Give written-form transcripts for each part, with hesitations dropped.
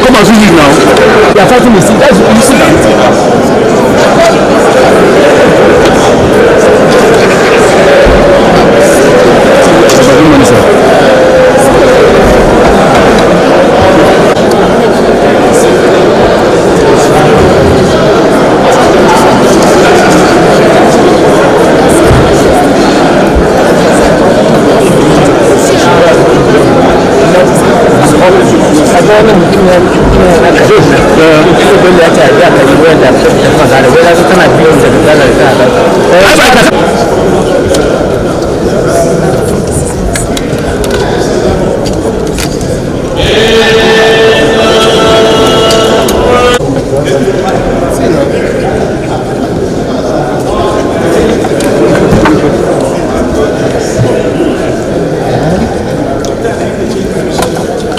Come on, see it now. They are fighting the sea. That's you see that.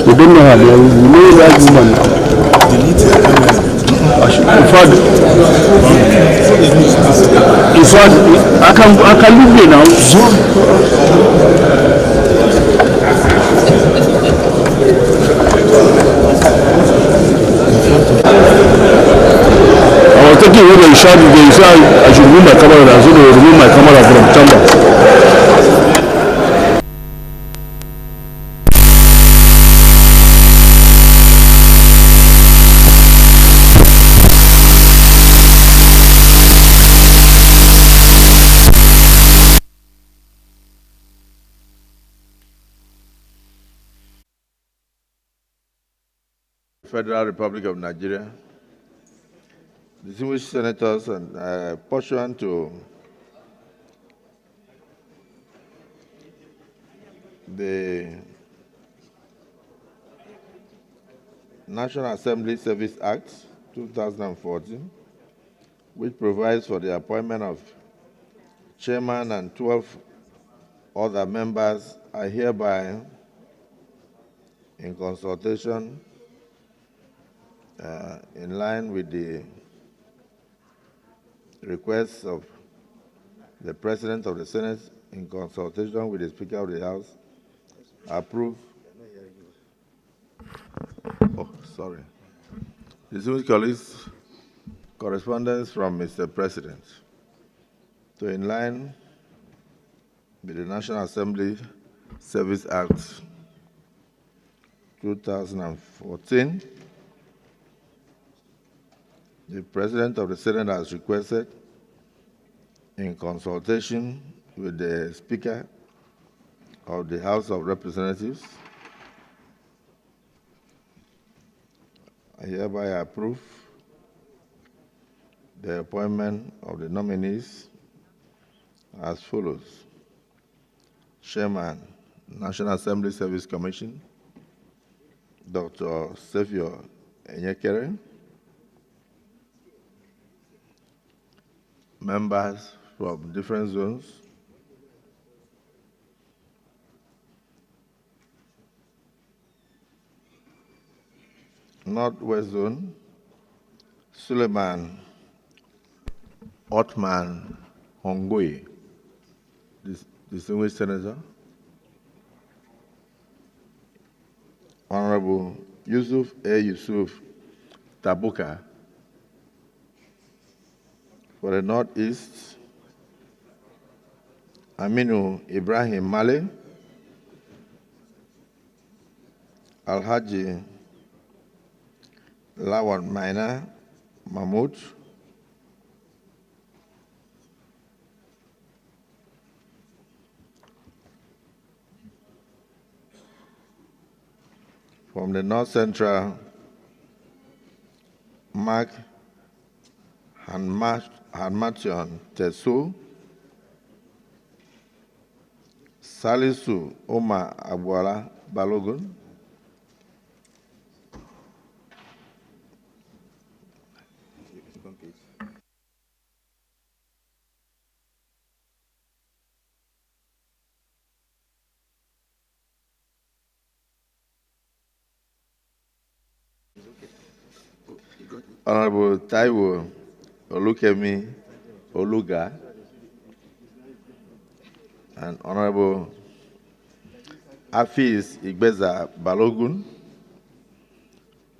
We don't know her. We know that woman. In fact, I can live here now. I was thinking when they shot it, they said I should remove my camera, so they will remove my camera from the chamber. Federal Republic of Nigeria, distinguished senators, and pursuant to the National Assembly Service Act 2014, which provides for the appointment of chairman and 12 other members, are hereby, in consultation in line with the requests of the President of the Senate, in consultation with the Speaker of the House, approve. Oh, sorry. Distinguished colleagues, correspondence from Mr. President. So, in line with the National Assembly Service Act 2014, the President of the Senate has requested, in consultation with the Speaker of the House of Representatives, I hereby approve the appointment of the nominees as follows. Chairman, National Assembly Service Commission, Dr. Sefio Enyekere. Members from different zones. Northwest Zone, Suleiman Otman Hongui, distinguished senator. Honorable Yusuf A. Yusuf Tabuka. For the Northeast, Aminu Ibrahim Male, Alhaji Lawan Maina Mahmoud, from the North Central, Mark Hanmation Tesu, Salisu Omar Abuala Balogun, Honorable Taiwo Olukemi Oluga, and Honorable Afis Igbeza Balogun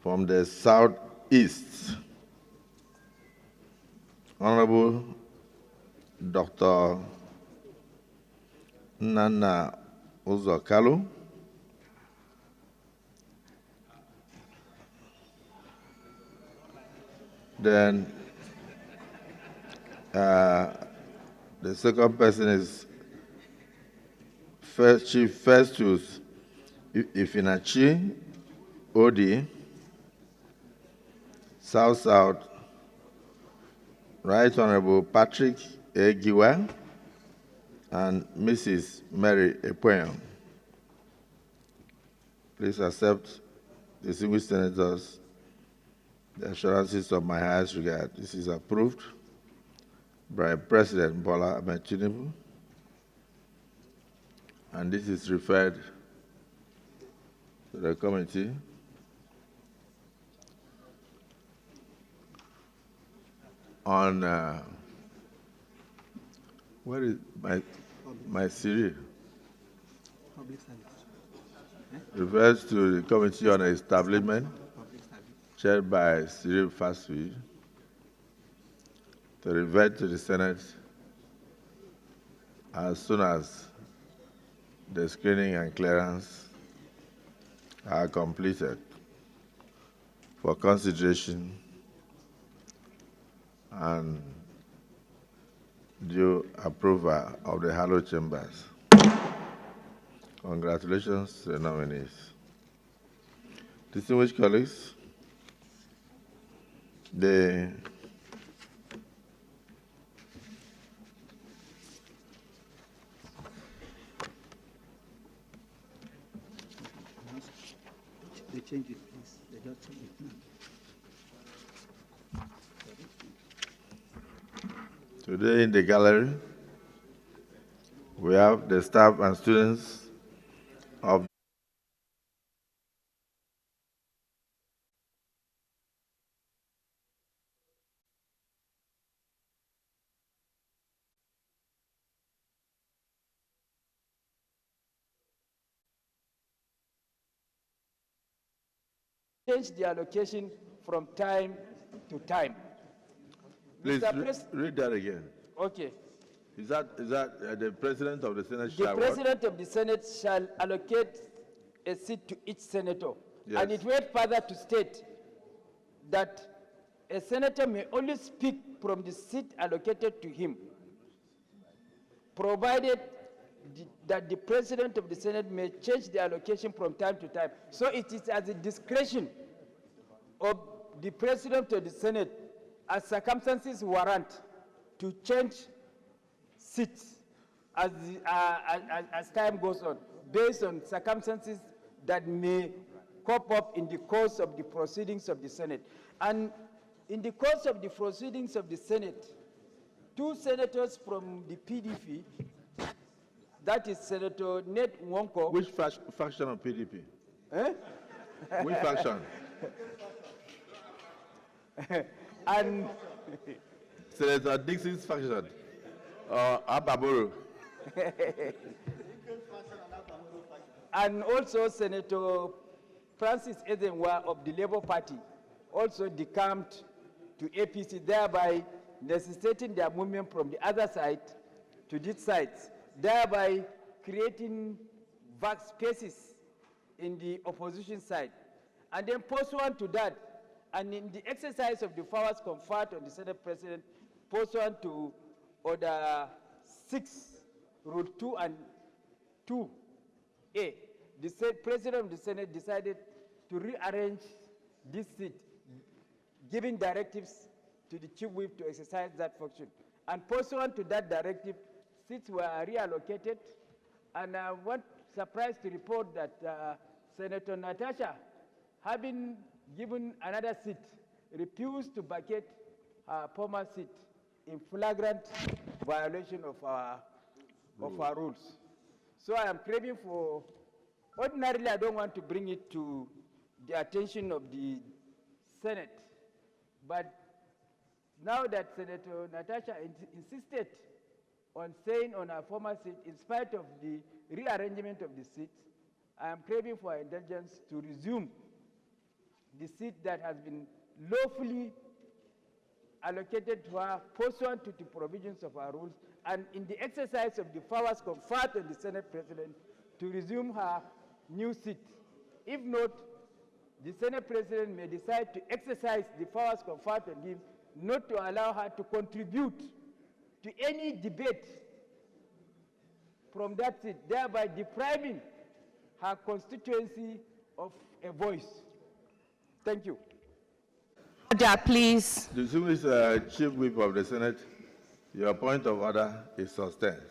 from the Southeast. Honorable Dr. Nana Uzokalu, then the second person is Chief Festus Ifinachi Odi, South South, Right Honorable Patrick Egiwa, and Mrs. Mary Epoyan. Please accept, distinguished senators, the assurances of my highest regard. This is approved by President Bola Ahmed Tinubu, and this is referred to the committee on where is my series? Refers to the Committee on Establishment, chaired by Cyril Fasfi, to revert to the Senate as soon as the screening and clearance are completed for consideration and due approval of the hallowed chambers. Congratulations to the nominees. Distinguished colleagues, the They change it, please. They don't change it. Today in the gallery, we have the staff and students of change the allocation from time to time. Please read that again. Okay. Is that the President of the Senate The shall President of the Senate shall allocate a seat to each senator. Yes. And it went further to state that a senator may only speak from the seat allocated to him, provided that the President of the Senate may change the allocation from time to time. So it is at the discretion of the President of the Senate, as circumstances warrant, to change seats as time goes on, based on circumstances that may crop up in the course of the proceedings of the Senate. And in the course of the proceedings of the Senate, two senators from the PDP, that is Senator Ned Nwonko. Which faction of PDP? Eh? Which faction? And Senator Dixon's faction. Akpabio. and also Senator Francis Ezenwa of the Labour Party also decamped to APC, thereby necessitating their movement from the other side to this side, thereby creating vast spaces in the opposition side. And then pursuant to that, and in the exercise of the powers conferred on the Senate President, pursuant to Order 6, Rule 2 and 2A, the President of the Senate decided to rearrange this seat, giving directives to the Chief Whip to exercise that function. And pursuant to that directive, seats were reallocated, and I was surprised to report that Senator Natasha, having given another seat, refused to vacate her former seat in flagrant violation of our rules. So I am craving for, ordinarily I don't want to bring it to the attention of the Senate, But now that Senator Natasha insisted on staying on her former seat in spite of the rearrangement of the seat, I am craving for her indulgence to resume the seat that has been lawfully allocated to her pursuant to the provisions of our rules and in the exercise of the powers conferred on the Senate President to resume her new seat. If not, the Senate President may decide to exercise the powers conferred on him not to allow her to contribute to any debate from that seat, thereby depriving her constituency of a voice. Thank you. Order, please. Distinguished Chief Whip of the Senate, your point of order is sustained.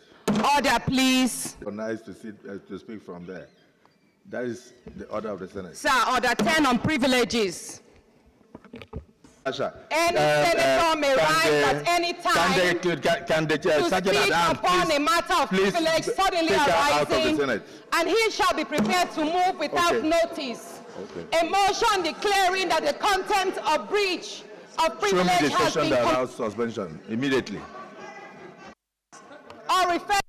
Order, please. Nice to speak from there. That is the order of the Senate. Sir, order 10 on privileges. Natasha, Any senator may rise at any time to speak upon a matter of privilege suddenly arising, and he shall be prepared to move without notice. A motion declaring that the content of breach of privilege has been that allows suspension immediately. Or refer.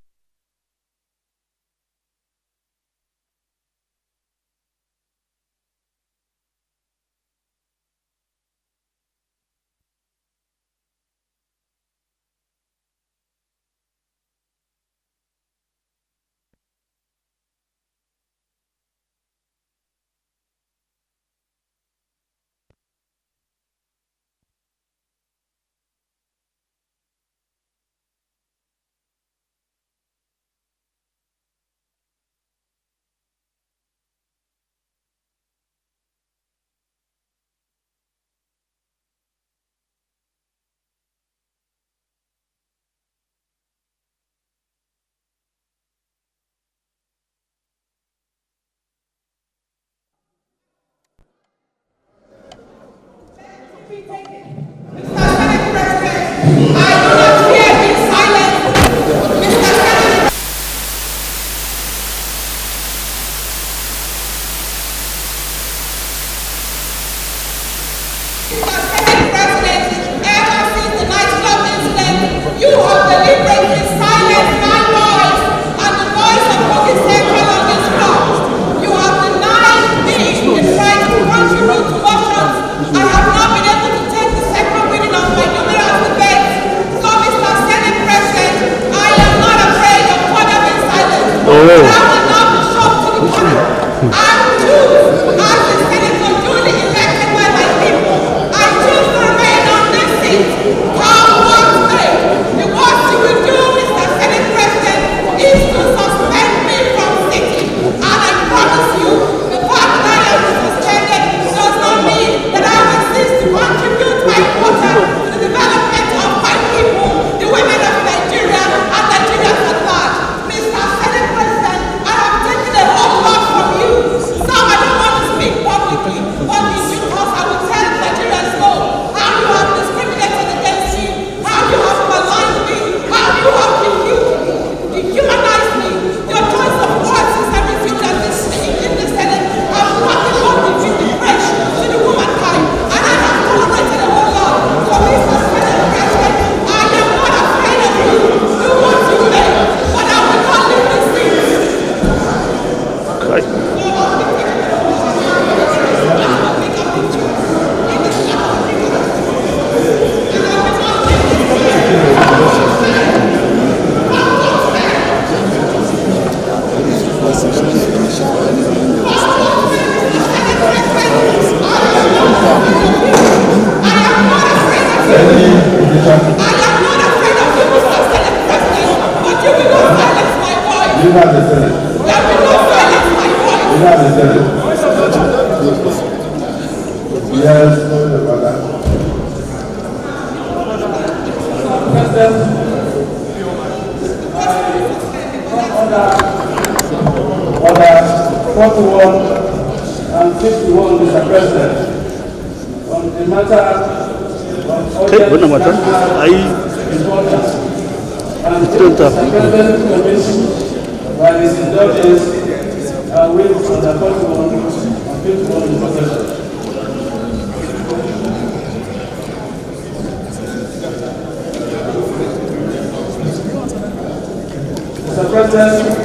President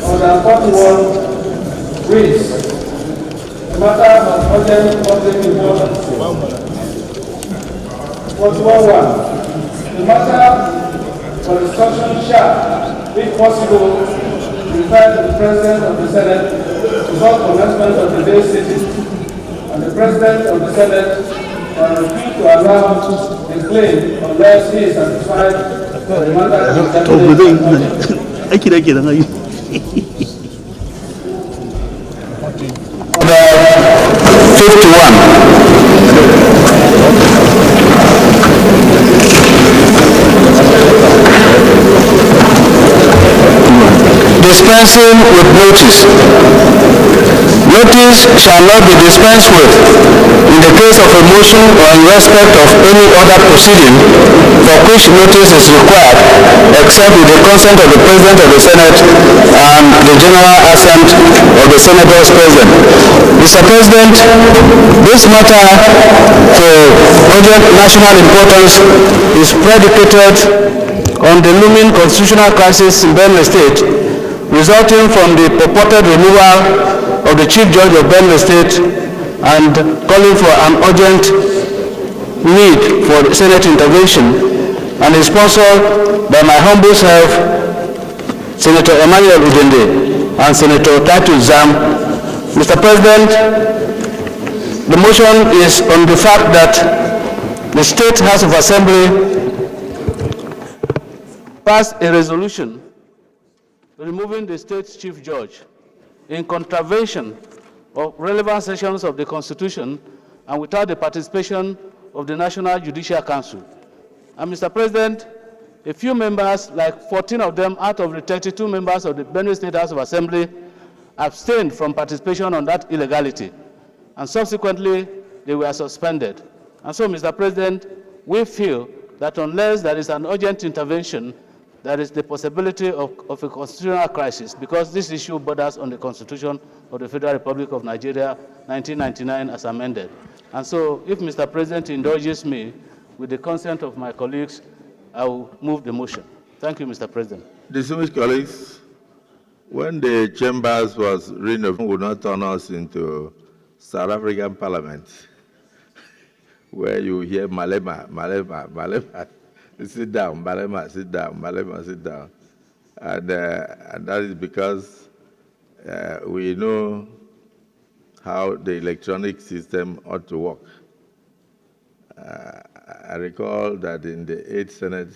Order 41 reads, the matter of urgent public importance. 41.1. The matter for instruction shall, if possible, refer to the President of the Senate before commencement of the day's sitting, and the President of the Senate shall refuse to allow the claim unless he is satisfied that the matter is definitely. Dispensing with notice. Notice shall not be dispensed with in the case of a motion or in respect of any other proceeding for which notice is required, except with the consent of the President of the Senate and the general assent of the Senators present. Mr. President, this matter for urgent national importance is predicated on the looming constitutional crisis in Benue State, resulting from the purported removal of the Chief Judge of Benue State and calling for an urgent need for Senate intervention, and is sponsored by my humble self, Senator Emmanuel Udende and Senator Titus Zam. Mr. President, the motion is on the fact that the State House of Assembly passed a resolution removing the state's Chief Judge in contravention of relevant sections of the Constitution and without the participation of the National Judicial Council. And Mr. President, a few members, like 14 of them out of the 32 members of the Benue State House of Assembly, abstained from participation on that illegality, and subsequently they were suspended. And so, Mr. President, we feel that unless there is an urgent intervention, there is the possibility of a constitutional crisis, because this issue borders on the Constitution of the Federal Republic of Nigeria, 1999, as amended. And so, if Mr. President indulges me, with the consent of my colleagues, I will move the motion. Thank you, Mr. President. Distinguished colleagues, when the chambers was renovated, would not turn us into South African Parliament, where you hear Malema, Malema, Malema. Sit down, Malema, sit down, Malema, sit down. And that is because we know how the electronic system ought to work. I recall that in the 8th Senate,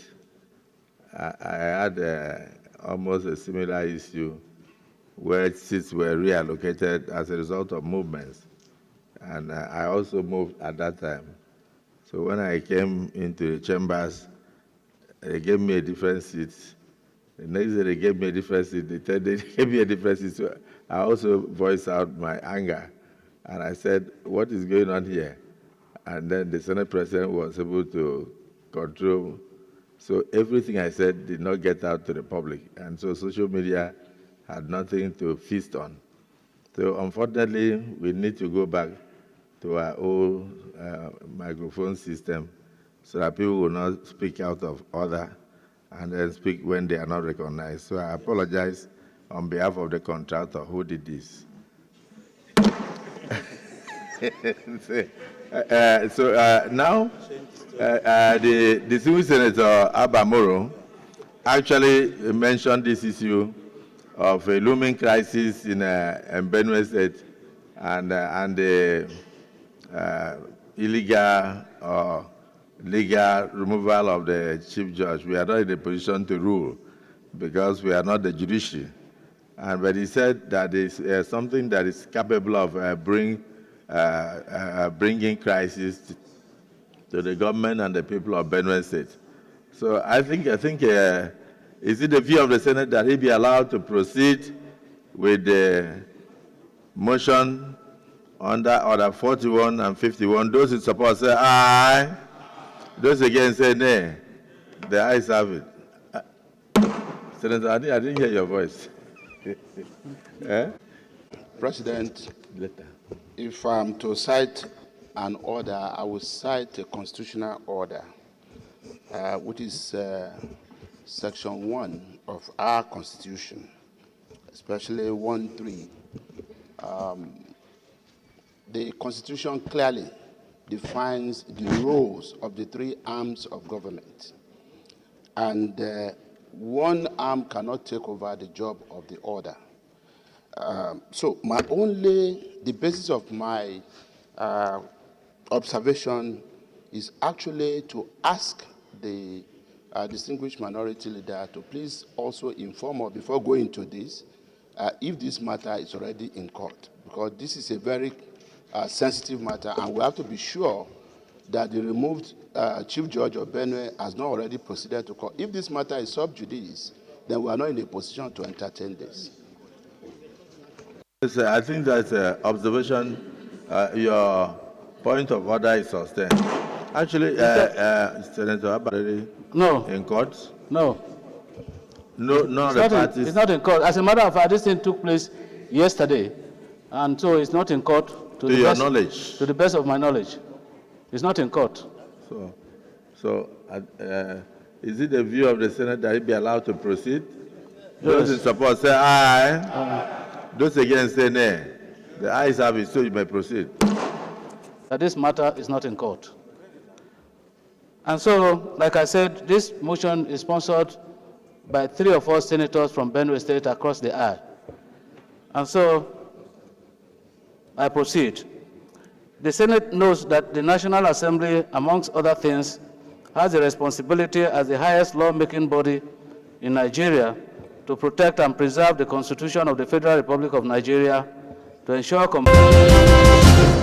I had almost a similar issue where seats were reallocated as a result of movements. And I also moved at that time. So when I came into the chambers, they gave me a different seat. The next day they gave me a different seat. The third day they gave me a different seat. So I also voiced out my anger. And I said, what is going on here? And then the Senate President was able to control. So everything I said did not get out to the public. And so social media had nothing to feast on. So unfortunately, we need to go back to our old microphone system, so that people will not speak out of order and then speak when they are not recognized. So I apologize on behalf of the contractor who did this. Now, the distinguished Senator Abamoro actually mentioned this issue of a looming crisis in Benue State and the illegal or legal removal of the Chief Judge. We are not in a position to rule because we are not the judiciary. But he said that it's something that is capable of bringing crisis to the government and the people of Benue State. So I think is it the view of the Senate that he be allowed to proceed with the motion under Order 41 and 51? Those in support say aye. Those against say nay. The ayes have it. Senator, I didn't hear your voice. President, if I'm to cite an order, I will cite a constitutional order, which is Section 1 of our Constitution, especially 1(3), the Constitution clearly defines the roles of the three arms of government. And one arm cannot take over the job of the other. So the basis of my observation is actually to ask the distinguished minority leader to please also inform us before going to this, if this matter is already in court, because this is a very sensitive matter, and we have to be sure that the removed Chief Judge of Benue has not already proceeded to court. If this matter is sub judice, then we are not in a position to entertain this. Yes, I think that observation, your point of order is sustained. Actually, Senator Abari, No. in court? No. No, the parties. It's not in court. As a matter of fact, this thing took place yesterday, and so it's not in court. To your knowledge? To the best of my knowledge. It's not in court. So, is it the view of the Senate that it be allowed to proceed? Yes. Those in support say aye. Those against say nay. The ayes have it, so you may proceed. That this matter is not in court. And so, like I said, this motion is sponsored by 3 or 4 senators from Benue State across the aisle. And so, I proceed. The Senate knows that the National Assembly, amongst other things, has a responsibility as the highest lawmaking body in Nigeria to protect and preserve the Constitution of the Federal Republic of Nigeria, to ensure compliance